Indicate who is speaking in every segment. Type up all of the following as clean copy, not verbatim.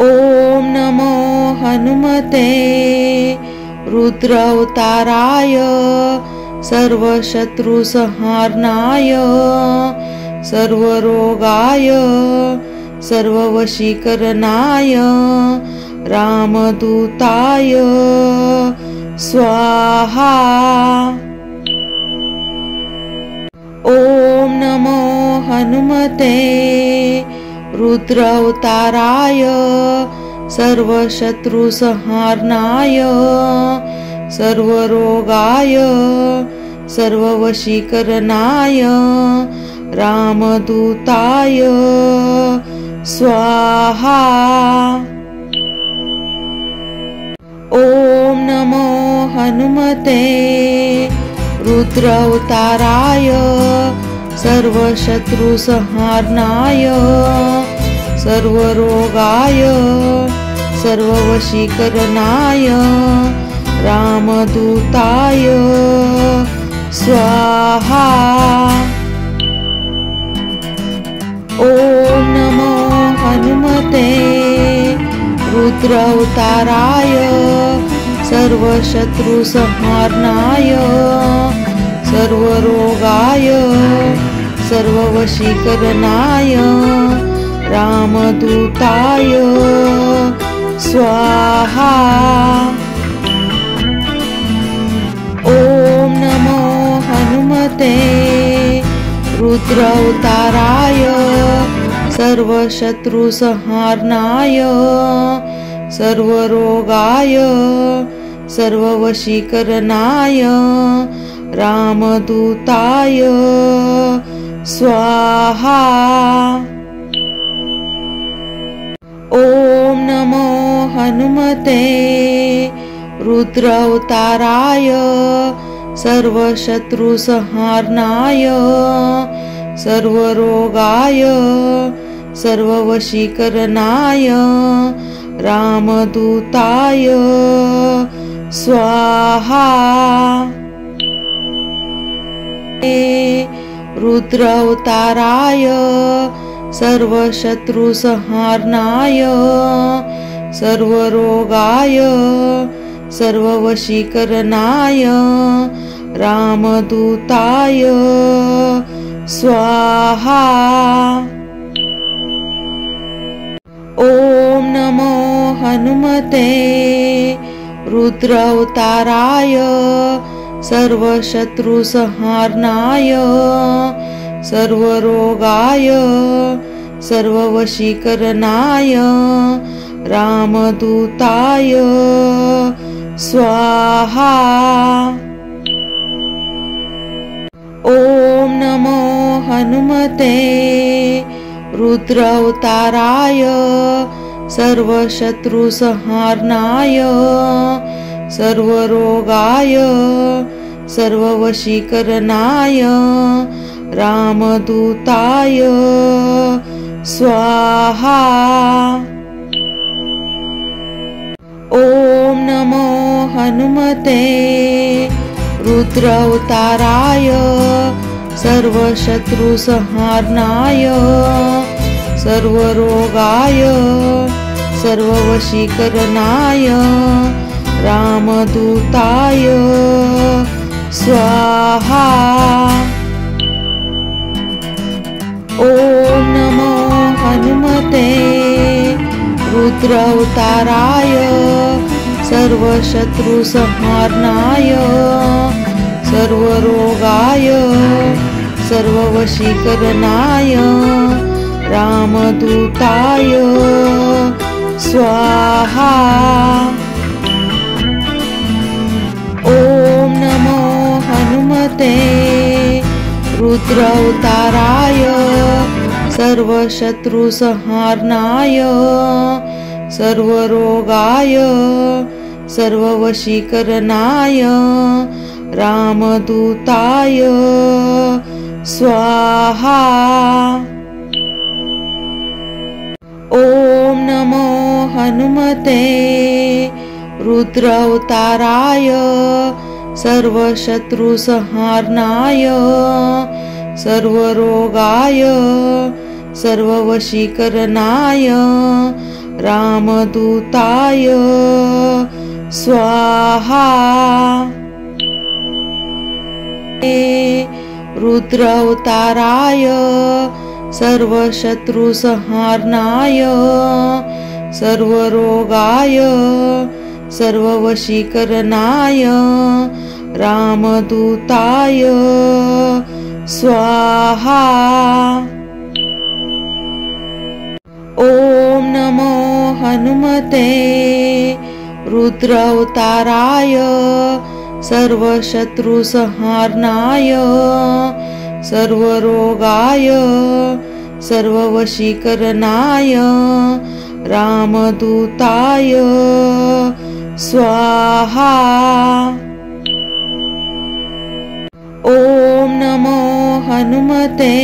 Speaker 1: ॐ नमो हनुमते रुद्रावताराय सर्वशत्रुसंहारणाय सर्वरोगाय सर्ववशीकरणाय रामदूताय स्वाहा। ॐ नमो हनुमते रुद्रावताराय सर्वशत्रुसंहारणाय सर्वरोगाय सर्ववशीकरणाय रामदूताय स्वाहा। ॐ नमो हनुमते रुद्रावताराय सर्वशत्रुसंहारणाय सर्वरोगाय सर्ववशीकरणाय रामदूताय स्वाहा। ॐ नमो हनुमते रुद्रावताराय सर्वशत्रुसंहारणाय सर्वरोगाय सर्ववशीकरणाय रामदूताय स्वाहा। ॐ नमो हनुमते रुद्रावताराय सर्वशत्रुसंहारणाय सर्वरोगाय सर्ववशीकरणाय रामदूताय स्वाहा। ॐ नमो हनुमते रुद्रावताराय सर्वशत्रुसंहारणाय सर्वरोगाय सर्ववशीकरणाय रामदूताय स्वाहा। रुद्रावताराय सर्वशत्रुसंहारणाय सर्वरोगाय सर्ववशीकरणाय रामदूताय स्वाहा। ॐ नमो हनुमते रुद्रावताराय सर्वशत्रुसंहारणाय सर्वरोगाय सर्ववशीकरणाय रामदूताय स्वाहा। ॐ नमो हनुमते रुद्रावताराय सर्वशत्रुसंहारणाय सर्वरोगाय सर्ववशीकरणाय रामदूताय स्वाहा। ॐ नमो हनुमते रुद्रावताराय सर्वशत्रुसंहारणाय सर्वरोगाय सर्ववशीकरणाय रामदूताय स्वाहा। ॐ नमो हनुमते रुद्रावताराय सर्वशत्रुसंहारणाय सर्वरोगाय सर्ववशीकरणाय रामदूताय स्वाहा। ॐ नमो हनुमते रुद्रावताराय सर्वशत्रुसंहारणाय सर्वरोगाय सर्ववशीकरणाय रामदूताय स्वाहा। ॐ नमो हनुमते रुद्रावताराय सर्वशत्रुसंहारणाय सर्वरोगाय सर्ववशीकरणाय रामदूताय स्वाहा। रुद्रावताराय सर्वशत्रुसंहारणाय सर्वरोगाय सर्ववशीकरणाय रामदूताय स्वाहा। ॐ नमो हनुमते रुद्रावताराय सर्वशत्रुसंहारणाय सर्वरोगाय सर्ववशीकरणाय रामदूताय स्वाहा। ॐ नमो हनुमते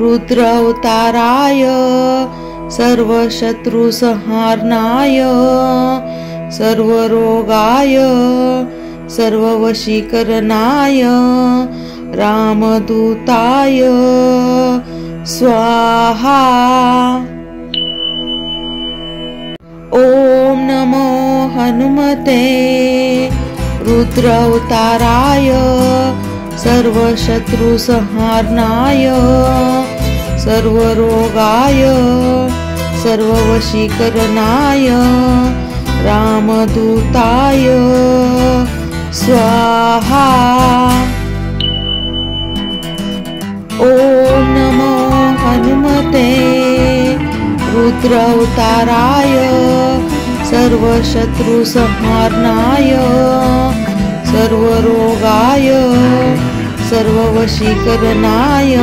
Speaker 1: रुद्रावताराय सर्वशत्रुसंहारणाय सर्वरोगाय सर्ववशीकरणाय रामदूताय स्वाहा। ॐ नमो हनुमते रुद्रावताराय सर्वशत्रुसंहारणाय सर्वरोगाय सर्ववशीकरणाय रामदूताय स्वाहा। ॐ नमो हनुमते रुद्रावताराय सर्वशत्रुसंहारणाय सर्वरोगाय सर्ववशीकरणाय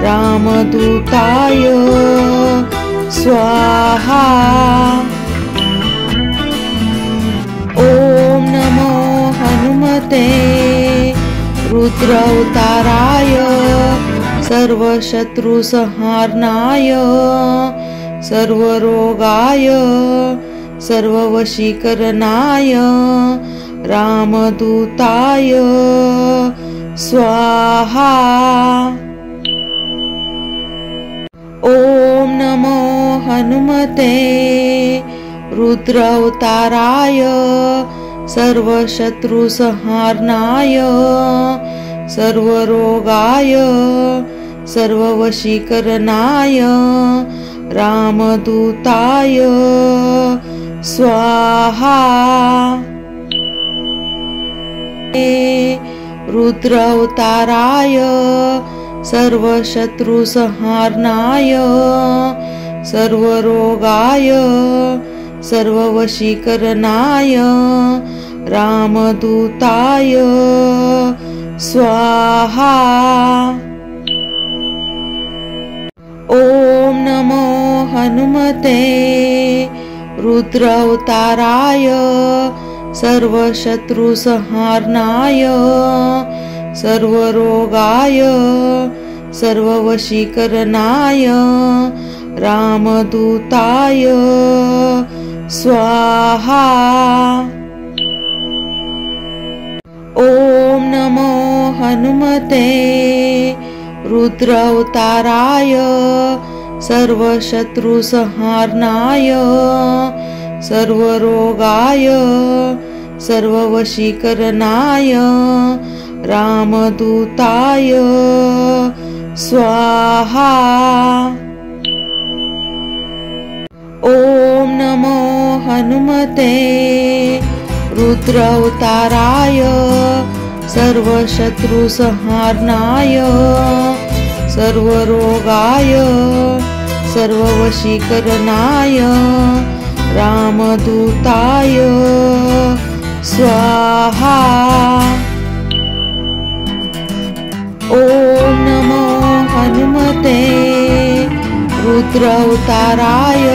Speaker 1: रामदूताय स्वाहा। ॐ नमो हनुमते रुद्रावताराय सर्वशत्रुसंहारणाय सर्वरोगाय सर्ववशीकरणाय रामदूताय स्वाहा। ॐ नमो हनुमते रुद्रावताराय सर्वशत्रुसंहारणाय सर्वरोगाय सर्ववशीकरणाय रामदूताय स्वाहा। रुद्रावताराय सर्वशत्रुसंहारणाय सर्वरोगाय सर्ववशीकरणाय रामदूताय स्वाहा। ॐ नमो हनुमते रुद्रावताराय सर्वशत्रुसंहारणाय सर्वरोगाय सर्ववशीकरणाय रामदूताय स्वाहा। ॐ नमो हनुमते रुद्रावताराय सर्वशत्रुसंहारणाय सर्वरोगाय सर्ववशीकरणाय रामदूताय स्वाहा। ॐ नमो हनुमते रुद्रावताराय सर्वशत्रुसंहारणाय सर्वरोगाय सर्ववशीकरणाय रामदूताय स्वाहा। ॐ नमो हनुमते रुद्रावताराय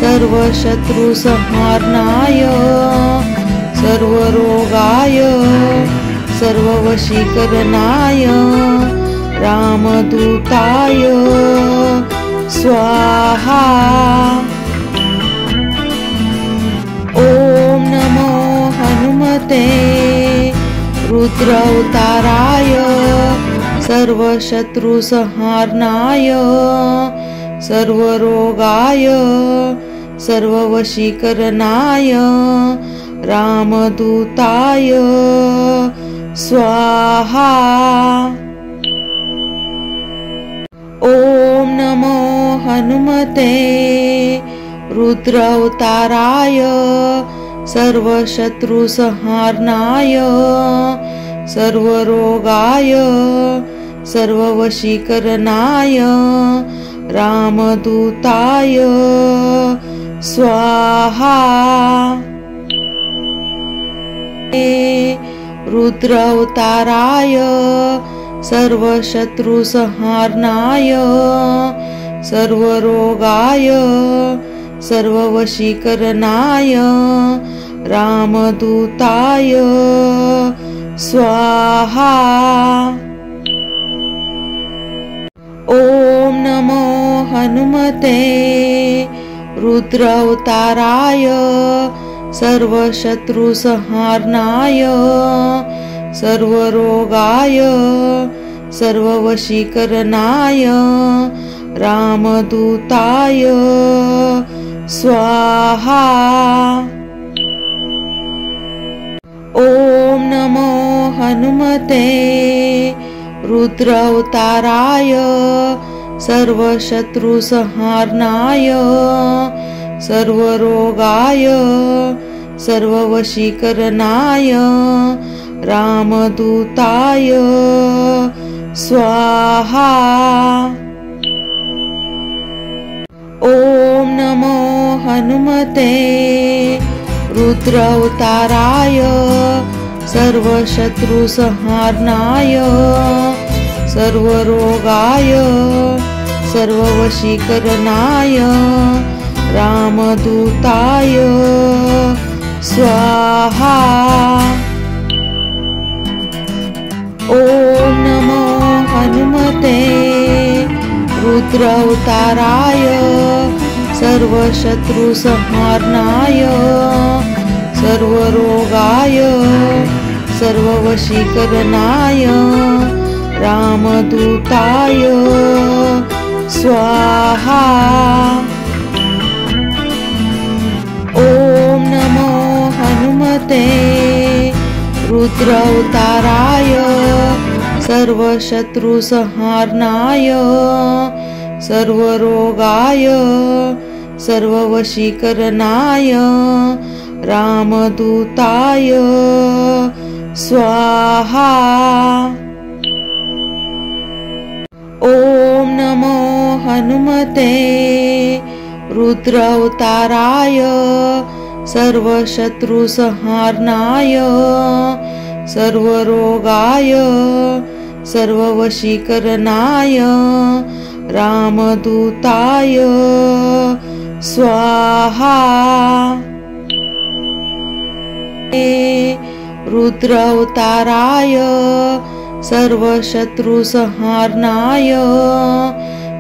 Speaker 1: सर्वशत्रुसंहारणाय सर्वरोगाय सर्ववशीकरणाय रामदूताय स्वाहा। ॐ नमो हनुमते रुद्रावताराय सर्वशत्रुसंहारणाय सर्वरोगाय सर्ववशीकरणाय रामदूताय स्वाहा। ॐ नमो हनुमते रुद्रावताराय सर्वशत्रुसंहारणाय सर्वरोगाय सर्ववशीकरणाय रामदूताय स्वाहा। रुद्रावताराय सर्वशत्रुसंहारणाय सर्वरोगाय सर्ववशीकरणाय रामदूताय स्वाहा। ॐ नमो हनुमते रुद्रावताराय सर्वशत्रुसंहारणाय सर्वरोगाय सर्ववशीकरणाय रामदूताय स्वाहा। ॐ नमो हनुमते रुद्रावताराय सर्वशत्रुसंहारणाय सर्वरोगाय सर्ववशीकरणाय रामदूताय स्वाहा। ॐ नमो हनुमते रुद्रावताराय सर्वशत्रुसंहारणाय सर्वरोगाय सर्ववशीकरणाय रामदूताय स्वाहा। ॐ नमो हनुमते रुद्रावताराय सर्वशत्रुसंहारणाय सर्वरोगाय सर्ववशीकरणाय रामदूताय स्वाहा। ॐ नमो हनुमते रुद्रावताराय सर्वशत्रुसंहारणाय सर्वरोगाय सर्ववशीकरणाय रामदूताय स्वाहा। ॐ नमो हनुमते रुद्रावताराय सर्वशत्रुसंहारणाय सर्वरोगाय सर्ववशीकरणाय रामदूताय स्वाहा। रुद्रावताराय सर्वशत्रुसंहारणाय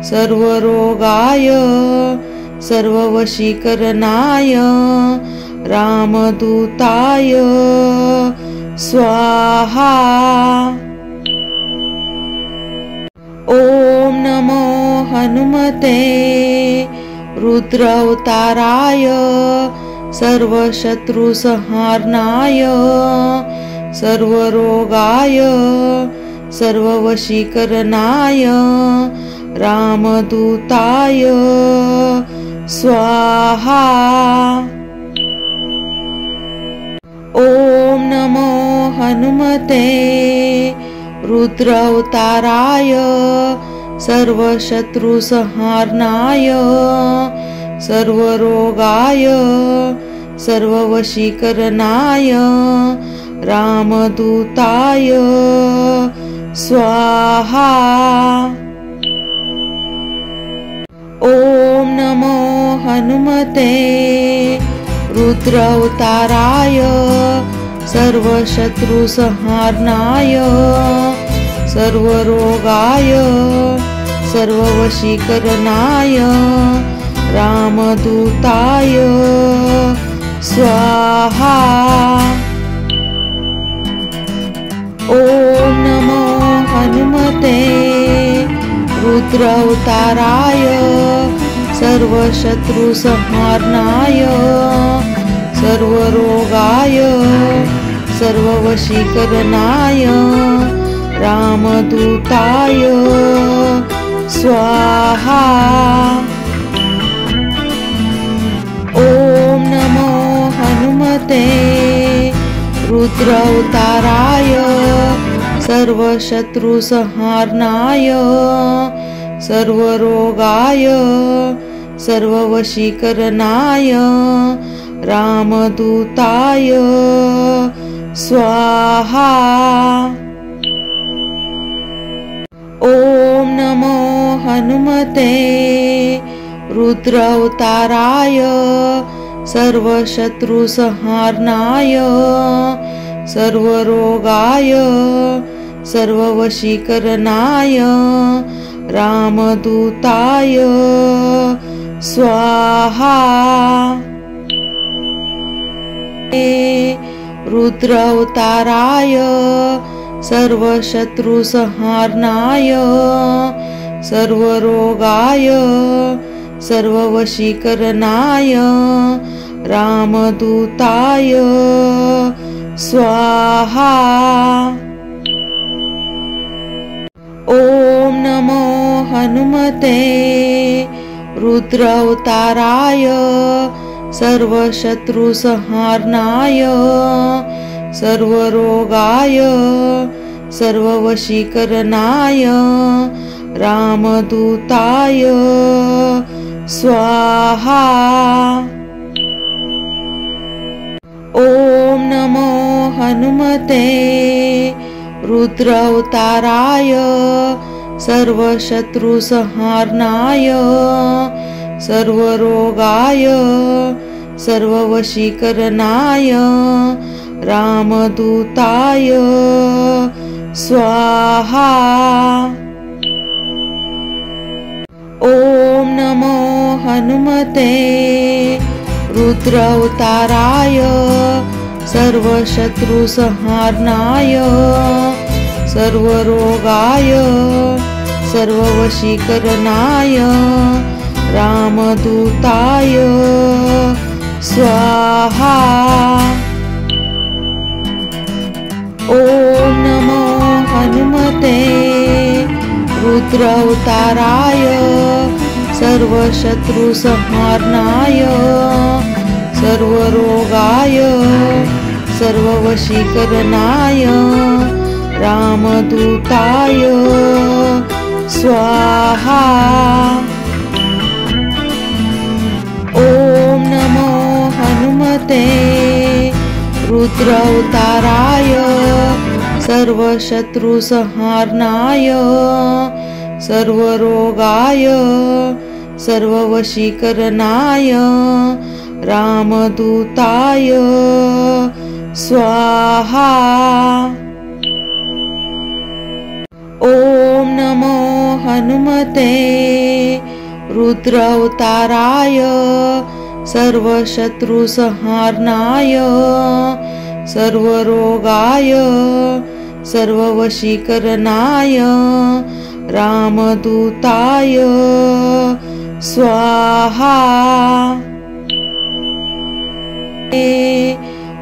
Speaker 1: सर्वरोगाय सर्ववशीकरणाय रामदूताय स्वाहा। ॐ नमो हनुमते रुद्रावताराय सर्वशत्रुसंहारणाय सर्वरोगाय सर्ववशीकरणाय रामदूताय स्वाहा। ॐ नमो हनुमते रुद्रावताराय सर्वशत्रुसंहारणाय सर्वरोगाय सर्ववशीकरणाय रामदूताय स्वाहा। ॐ नमो हनुमते रुद्रावताराय सर्वशत्रुसंहारणाय सर्वरोगाय सर्ववशीकरणाय रामदूताय स्वाहा। ॐ नमो हनुमते रुद्रावताराय सर्वशत्रुसंहारणाय सर्वरोगाय सर्ववशीकरणाय रामदूताय स्वाहा। ॐ नमो हनुमते रुद्रावताराय सर्वशत्रुसंहारणाय सर्वरोगाय सर्ववशीकरणाय रामदूताय स्वाहा। ॐ नमो हनुमते रुद्रावताराय सर्वशत्रुसंहारणाय सर्वरोगाय सर्ववशीकरणाय रामदूताय स्वाहा। रुद्रावताराय सर्वशत्रुसंहारणाय सर्वरोगाय सर्ववशीकरणाय रामदूताय स्वाहा। ॐ नमो हनुमते रुद्रावताराय सर्वशत्रुसंहारणाय सर्वरोगाय सर्ववशीकरणाय रामदूताय स्वाहा। ॐ नमो हनुमते रुद्रावताराय सर्वशत्रुसंहारणाय सर्वरोगाय सर्ववशीकरणाय रामदूताय स्वाहा। ॐ नमो हनुमते रुद्रावताराय सर्वशत्रुसंहारणाय सर्वरोगाय सर्ववशीकरणाय रामदूताय स्वाहा। ॐ नमो हनुमते रुद्रावताराय सर्वशत्रुसंहारणाय सर्वरोगाय सर्ववशीकरणाय रामदूताय स्वाहा। ॐ नमो हनुमते रुद्रावताराय सर्वशत्रुसंहारणाय सर्वरोगाय सर्ववशीकरणाय रामदूताय स्वाहा। ॐ नमो हनुमते रुद्रावताराय सर्वशत्रुसंहारणाय सर्वरोगाय सर्ववशीकरणाय रामदूताय स्वाहा।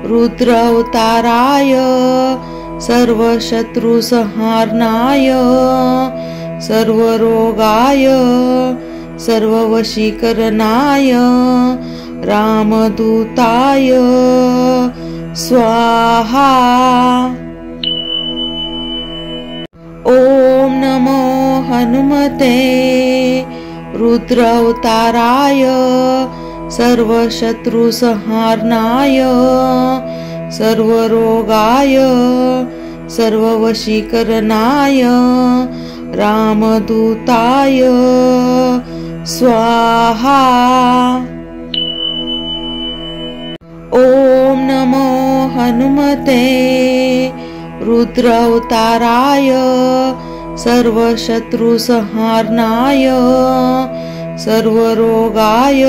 Speaker 1: रुद्रावताराय सर्वशत्रुसंहारणाय सर्वरोगाय सर्ववशीकरणाय रामदूताय स्वाहा। ॐ नमो हनुमते रुद्रावताराय सर्वशत्रुसंहारणाय सर्वरोगाय सर्ववशीकरणाय रामदूताय स्वाहा। ॐ नमो हनुमते रुद्रावताराय सर्वशत्रुसंहारणाय सर्वरोगाय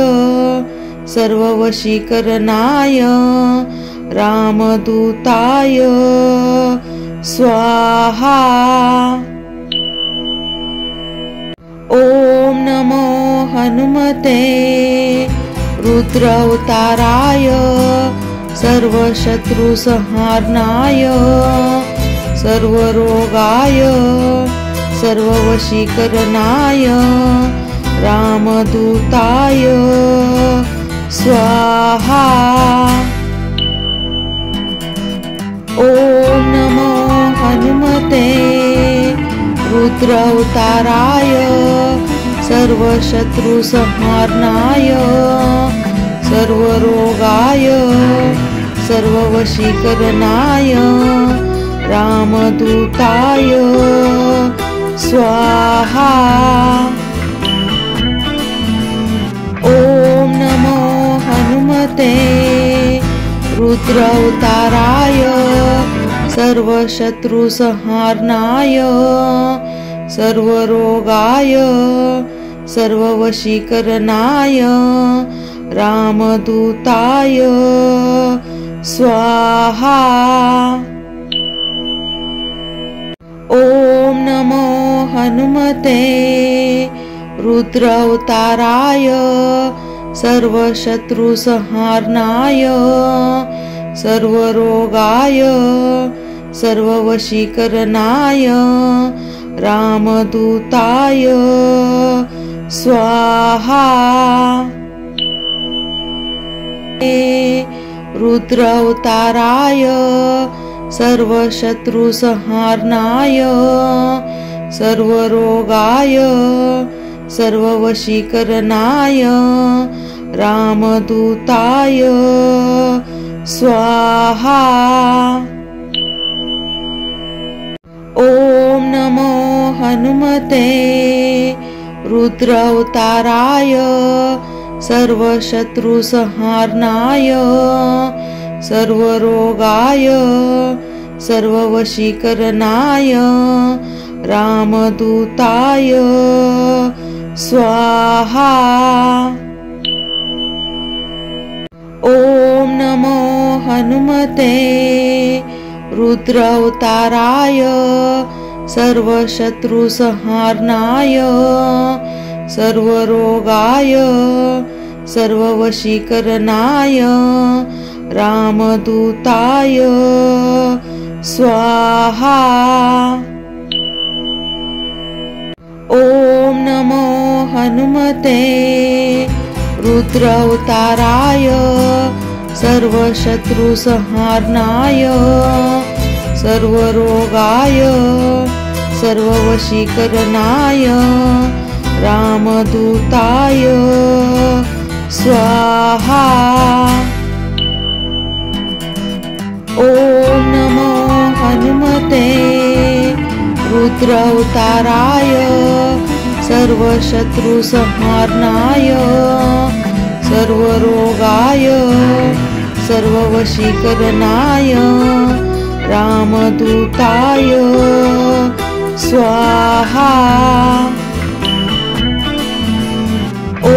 Speaker 1: सर्ववशीकरणाय रामदूताय स्वाहा। ॐ ॐ नमो हनुमते रुद्रावताराय सर्वशत्रुसंहारणाय सर्वरोगाय सर्ववशीकरणाय रामदूताय स्वाहा। ॐ नमो हनुमते रुद्रावताराय सर्वशत्रुसंहारणाय सर्वरोगाय सर्ववशीकरणाय रामदूताय स्वाहा। ॐ नमो हनुमते रुद्रावताराय सर्वशत्रुसंहारणाय सर्वरोगाय सर्ववशीकरणाय रामदूताय स्वाहा। ॐ नमो हनुमते रुद्रावताराय सर्वशत्रुसंहारणाय सर्वरोगाय सर्ववशीकरणाय रामदूताय स्वाहा। रुद्रावताराय सर्वशत्रुसंहारणाय सर्वरोगाय सर्ववशीकरणाय रामदूताय स्वाहा। ॐ नमो हनुमते रुद्रावताराय सर्वशत्रुसंहारणाय सर्वरोगाय सर्ववशीकरणाय रामदूताय स्वाहा। ॐ नमो हनुमते रुद्रावताराय सर्वशत्रुसंहारणाय सर्वरोगाय सर्ववशीकरणाय रामदूताय स्वाहा। ॐ नमो हनुमते रुद्रावताराय सर्वशत्रुसंहारणाय सर्वरोगाय सर्ववशीकरणाय रामदूताय स्वाहा। ॐ नमो हनुमते रुद्रावताराय सर्वशत्रुसंहारणाय सर्वरोगाय सर्ववशीकरणाय रामदूताय स्वाहा। ॐ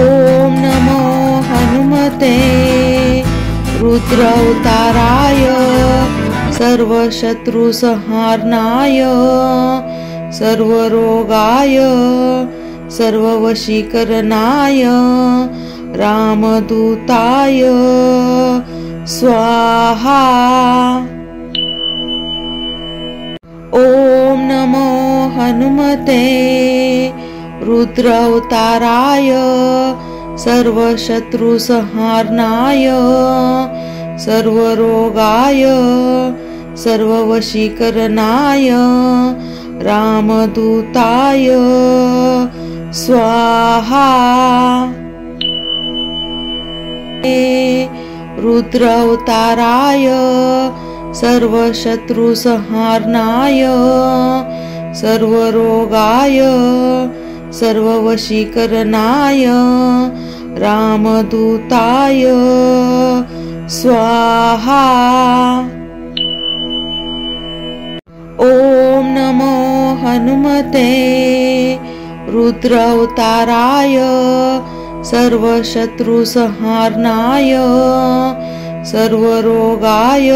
Speaker 1: नमो हनुमते रुद्रावताराय सर्वशत्रुसंहारणाय सर्वरोगाय सर्ववशीकरणाय रामदूताय स्वाहा। ॐ नमो हनुमते रुद्रावताराय सर्वशत्रुसंहारणाय सर्वरोगाय सर्ववशीकरणाय रामदूताय स्वाहा। रुद्रावताराय सर्वशत्रुसंहारणाय सर्वरोगाय सर्ववशीकरणाय रामदूताय स्वाहा। ॐ नमो हनुमते रुद्रावताराय सर्वशत्रुसंहारणाय सर्वरोगाय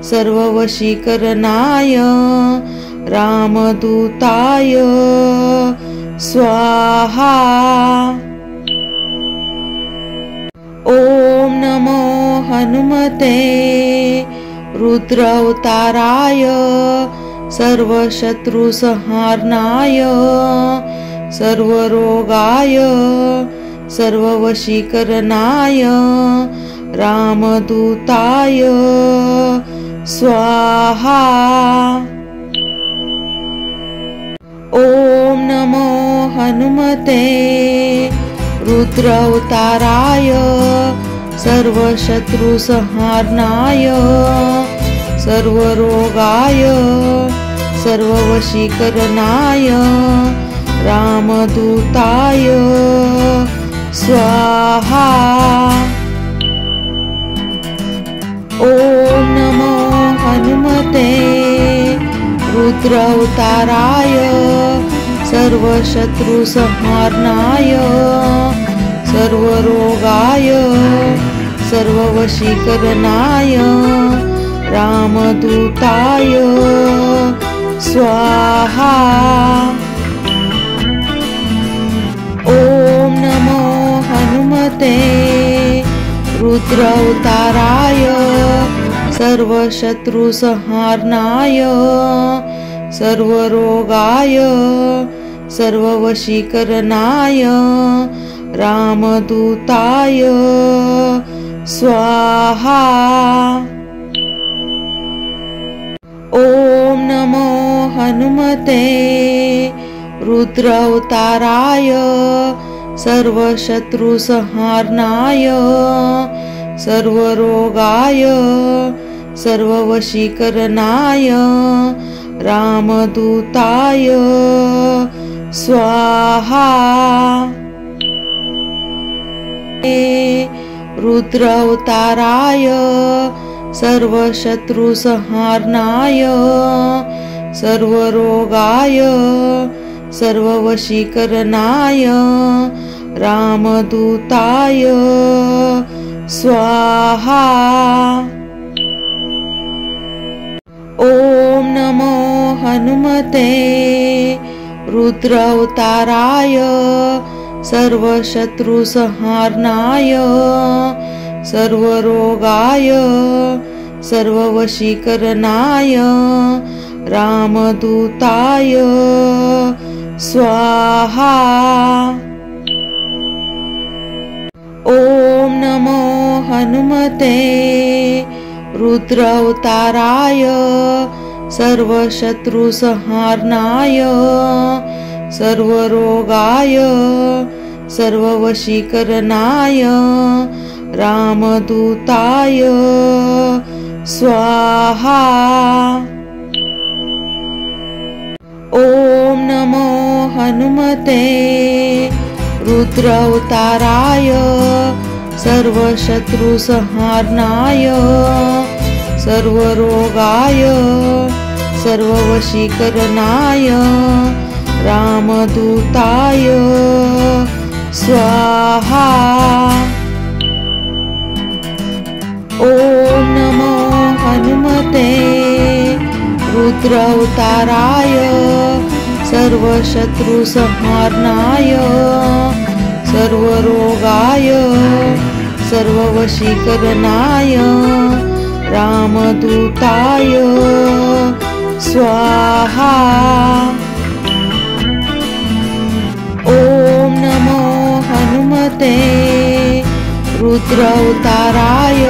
Speaker 1: सर्ववशीकरणाय रामदूताय स्वाहा। ॐ नमो हनुमते रुद्रावताराय सर्वशत्रुसंहारणाय सर्वरोगाय सर्ववशीकरणाय रामदूताय स्वाहा। ॐ नमो हनुमते रुद्रावताराय सर्वशत्रुसंहारणाय सर्वरोगाय सर्ववशीकरणाय रामदूताय स्वाहा। ॐ नमो हनुमते रुद्रावताराय सर्वशत्रुसंहारणाय सर्वरोगाय सर्ववशीकरणाय रामदूताय स्वाहा। ॐ नमो हनुमते रुद्रावताराय सर्वशत्रुसंहारणाय सर्वरोगाय सर्ववशीकरणाय रामदूताय स्वाहा। ॐ नमो हनुमते रुद्रावताराय सर्वशत्रुसंहारणाय सर्वरोगाय सर्ववशीकरणाय रामदूताय स्वाहा। रुद्रावताराय सर्वशत्रुसंहारणाय सर्वरोगाय सर्ववशीकरणाय रामदूताय स्वाहा। ॐ नमो हनुमते रुद्रावताराय सर्वशत्रुसंहारणाय सर्वरोगाय सर्ववशीकरणाय रामदूताय स्वाहा। ॐ नमो हनुमते रुद्रावताराय सर्वशत्रुसंहारणाय सर्वरोगाय सर्ववशीकरणाय रामदूताय स्वाहा। ॐ नमो हनुमते रुद्रावताराय सर्वशत्रुसंहारणाय सर्वरोगाय सर्ववशीकरणाय रामदूताय स्वाहा। ॐ नमो हनुमते रुद्रावताराय सर्वशत्रुसंहारणाय सर्वरोगाय सर्ववशीकरणाय रामदूताय स्वाहा। ॐ नमो हनुमते रुद्रावताराय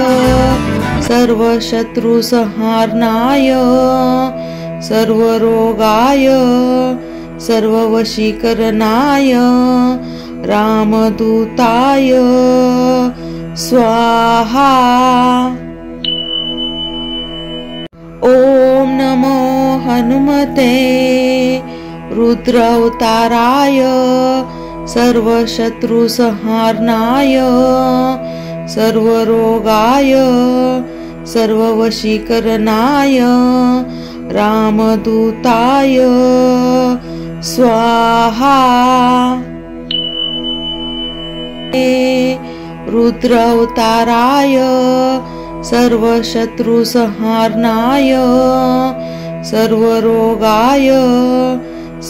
Speaker 1: सर्वशत्रुसंहारणाय सर्वरोगाय सर्ववशीकरणाय रामदूताय स्वाहा। ॐ नमो हनुमते रुद्रावताराय सर्वशत्रुसंहारणाय सर्वरोगाय सर्ववशीकरणाय रामदूताय स्वाहा। रुद्रावताराय सर्वशत्रुसंहारणाय सर्वरोगाय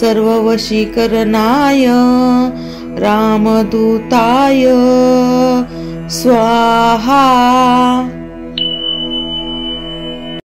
Speaker 1: सर्ववशीकरणाय रामदूताय स्वाहा।